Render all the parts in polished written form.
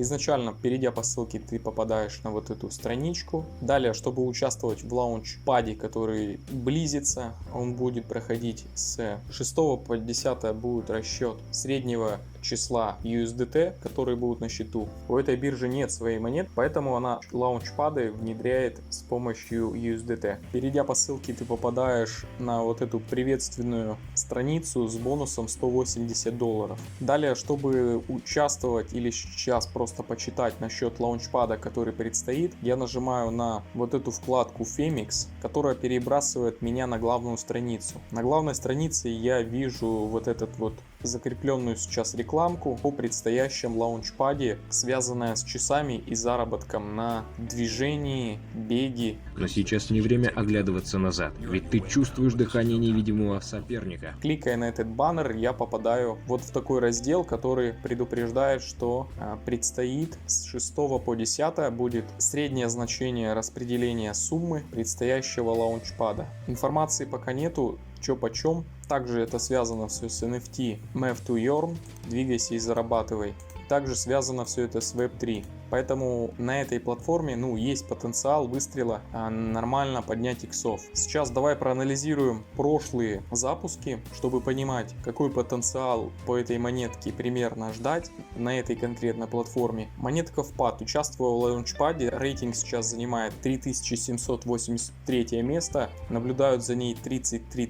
Изначально, перейдя по ссылке, ты попадаешь на вот эту страничку. Далее, чтобы участвовать в лаунчпаде, который близится, он будет проходить с 6 по 10 будет расчет среднего числа USDT, которые будут на счету. У этой биржи нет своей монет, поэтому она лаунчпады внедряет с помощью USDT. Перейдя по ссылке, ты попадаешь на вот эту приветственную страницу с бонусом $180. Далее, чтобы участвовать или сейчас просто почитать насчет лаунчпада, который предстоит, я нажимаю на вот эту вкладку Femix, которая перебрасывает меня на главную страницу. На главной странице я вижу вот этот вот закрепленную сейчас рекламку по предстоящем лаунчпаде, связанная с часами и заработком на движении, беге. Но сейчас не время оглядываться назад, ведь ты чувствуешь дыхание невидимого соперника. Кликая на этот баннер, я попадаю вот в такой раздел, который предупреждает, что предстоит с 6 по 10 будет среднее значение распределения суммы предстоящего лаунчпада. Информации пока нету, чё почем. Также это связано все с NFT Move to Earn, двигайся и зарабатывай. Также связано все это с Web3. Поэтому на этой платформе есть потенциал выстрела нормально поднять иксов. Сейчас давай проанализируем прошлые запуски, чтобы понимать, какой потенциал по этой монетке примерно ждать на этой конкретной платформе. Монетка впад участвовала в лаунчпаде, рейтинг сейчас занимает 3783 место, наблюдают за ней 33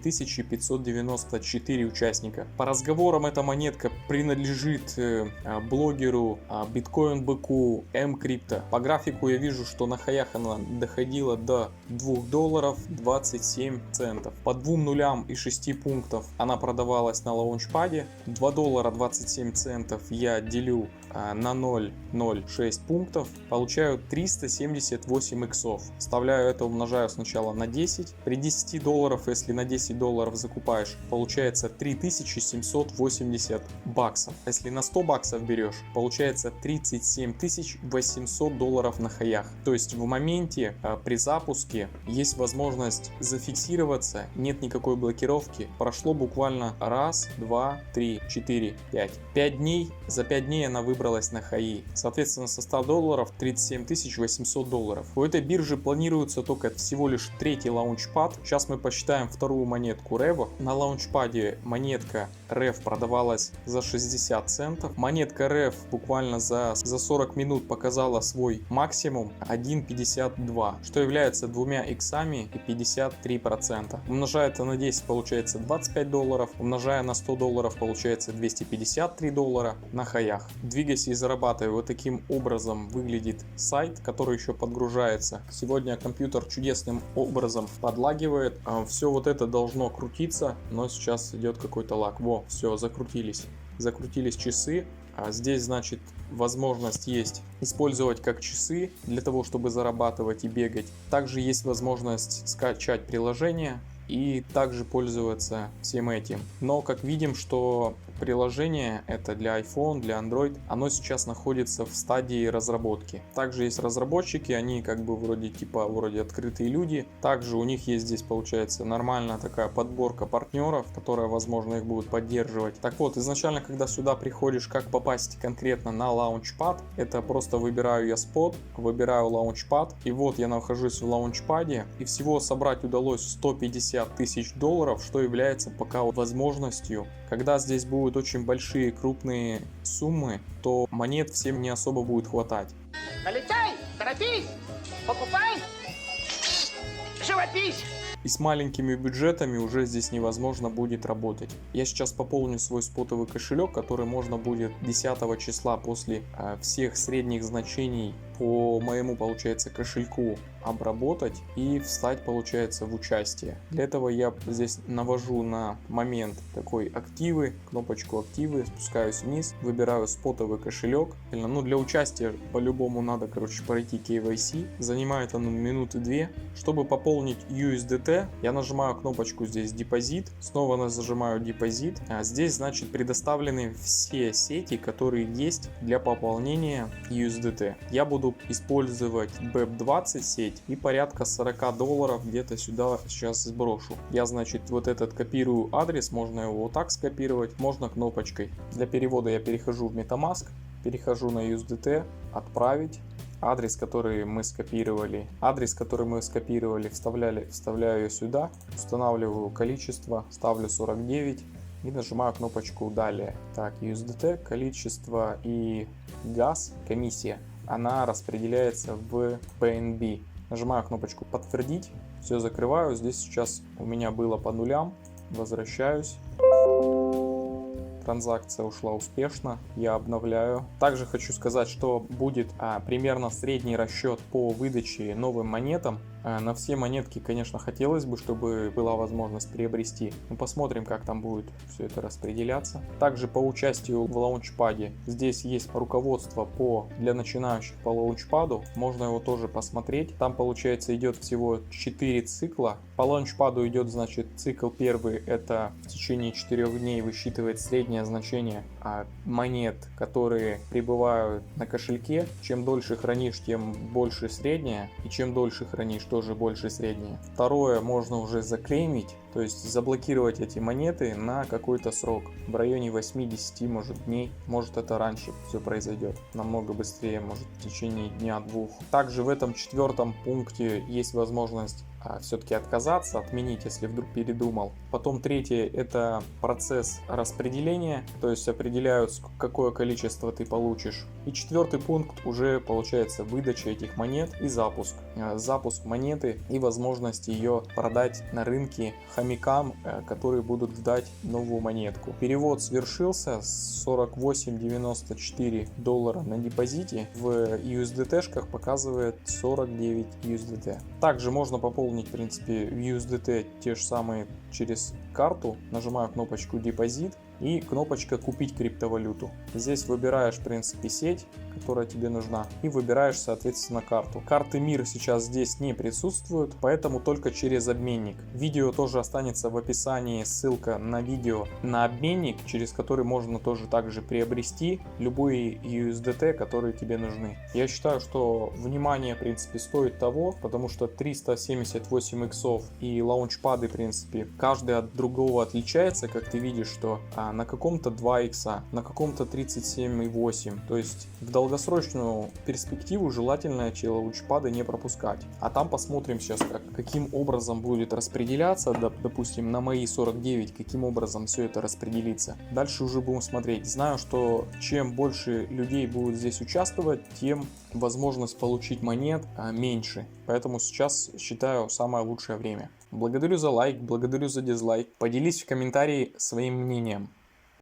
594 участника. По разговорам эта монетка принадлежит блогеру Bitcoin быку М-Крипто. По графику я вижу, что на хаях она доходила до $2.27. По 2 нулям и 6 пунктов она продавалась на лаунчпаде. $2.27 я делю на 0,06 пунктов. Получаю 378 иксов. Вставляю это, умножаю сначала на 10. При $10, если на $10 закупаешь, получается 3780 баксов. Если на 100 баксов берешь, получается 37 800 долларов на хаях. То есть в моменте при запуске есть возможность зафиксироваться, нет никакой блокировки. Прошло буквально 1, 2, 3, 4, 5. 5 дней. За 5 дней она выбралась на хаи. Соответственно, со 100 долларов 37 800 долларов. У этой биржи планируется только всего лишь третий лаунчпад. Сейчас мы посчитаем вторую монетку Revo. На лаунчпаде монетка REV продавалась за 60 центов. Монетка REV буквально за 40 минут показала свой максимум 1.52, что является 2 иксами и 53%. Умножая это на 10, получается 25 долларов. Умножая на 100 долларов, получается 253 доллара на хаях. Двигайся и зарабатывай. Вот таким образом выглядит сайт, который еще подгружается. Сегодня компьютер чудесным образом подлагивает. Все вот это должно крутиться, но сейчас идет какой-то лаг. Во, все, закрутились часы. Здесь, значит, возможность есть использовать как часы для того, чтобы зарабатывать и бегать. Также есть возможность скачать приложение и также пользоваться всем этим. Но как видим, что приложение это для iPhone, для Android, оно сейчас находится в стадии разработки. Также есть разработчики, они как бы вроде открытые люди. Также у них есть здесь, получается, нормальная такая подборка партнеров, которая, возможно, их будут поддерживать. Так вот, изначально, когда сюда приходишь, как попасть конкретно на лаунчпад, это просто выбираю я спот, выбираю лаунчпад, и вот я нахожусь в лаунчпаде, и всего собрать удалось 150 тысяч долларов, что является пока возможностью. Когда здесь будут очень большие крупные суммы, то монет всем не особо будет хватать. Налетай, торопись, покупай, живопись. И с маленькими бюджетами уже здесь невозможно будет работать. Я сейчас пополню свой спотовый кошелек, который можно будет 10 числа после всех средних значений по моему, получается, кошельку обработать и встать, получается, в участие. Для этого я здесь навожу на момент такой активы, кнопочку активы, спускаюсь вниз, выбираю спотовый кошелек. Для участия по-любому надо, пройти KYC. Занимает оно минуты 2. Чтобы пополнить USDT, я нажимаю кнопочку здесь депозит, снова нажимаю депозит. Здесь, значит, предоставлены все сети, которые есть для пополнения USDT. Я буду использовать BEP20 сеть и порядка 40 долларов где-то сюда сейчас сброшу. Я, значит, вот этот копирую адрес, можно его вот так скопировать, можно кнопочкой. Для перевода я перехожу в MetaMask, Перехожу на USDT, отправить. Адрес, который мы скопировали, вставляю ее сюда, устанавливаю количество, ставлю 49 и нажимаю кнопочку «Далее». Так, USDT, количество и газ, комиссия, она распределяется в BNB. Нажимаю кнопочку «Подтвердить», все закрываю. Здесь сейчас у меня было по нулям, возвращаюсь. Транзакция ушла успешно, я обновляю. Также хочу сказать, что будет примерно средний расчет по выдаче новым монетам. На все монетки, конечно, хотелось бы, чтобы была возможность приобрести. Но посмотрим, как там будет все это распределяться. Также по участию в лаунчпаде. Здесь есть руководство для начинающих по лаунчпаду. Можно его тоже посмотреть. Там, получается, идет всего 4 цикла. По лаунчпаду идет, значит, цикл первый. Это в течение 4 дней высчитывает среднее значение монет, которые прибывают на кошельке. Чем дольше хранишь, тем больше среднее. И чем дольше хранишь, тоже больше среднее. Второе, можно уже заклеймить, то есть заблокировать эти монеты на какой-то срок. В районе 8-10, может, дней. Может, это раньше все произойдет. Намного быстрее, может, в течение дня-двух. Также в этом 4-м пункте есть возможность все-таки отказаться, отменить, если вдруг передумал. Потом 3-е это процесс распределения, то есть определяют, какое количество ты получишь. И 4-й пункт уже получается выдача этих монет и запуск. Запуск монеты и возможность ее продать на рынке хомякам, которые будут ждать новую монетку. Перевод свершился, 48,94 доллара на депозите. В USDT-шках показывает 49 USDT. Также можно пополнить, в принципе, в USDT те же самые через карту. Нажимаю кнопочку депозит и кнопочка купить криптовалюту. Здесь выбираешь, в принципе, сеть, которая тебе нужна, и выбираешь, соответственно, карту. Карты МИР сейчас здесь не присутствуют, поэтому только через обменник. Видео тоже останется в описании, ссылка на видео на обменник, через который можно тоже также приобрести любые USDT, которые тебе нужны. Я считаю, что внимание, в принципе, стоит того, потому что 378 иксов и лаунчпады, в принципе, каждый от другого отличается, как ты видишь, что на каком-то 2 икса, на каком-то 37,8. То есть в долгосрочную перспективу желательно эти лаунчпады не пропускать. А там посмотрим сейчас, каким образом будет распределяться, допустим, на мои 49, каким образом все это распределится. Дальше уже будем смотреть. Знаю, что чем больше людей будет здесь участвовать, тем возможность получить монет меньше. Поэтому сейчас считаю самое лучшее время. Благодарю за лайк, благодарю за дизлайк. Поделись в комментарии своим мнением.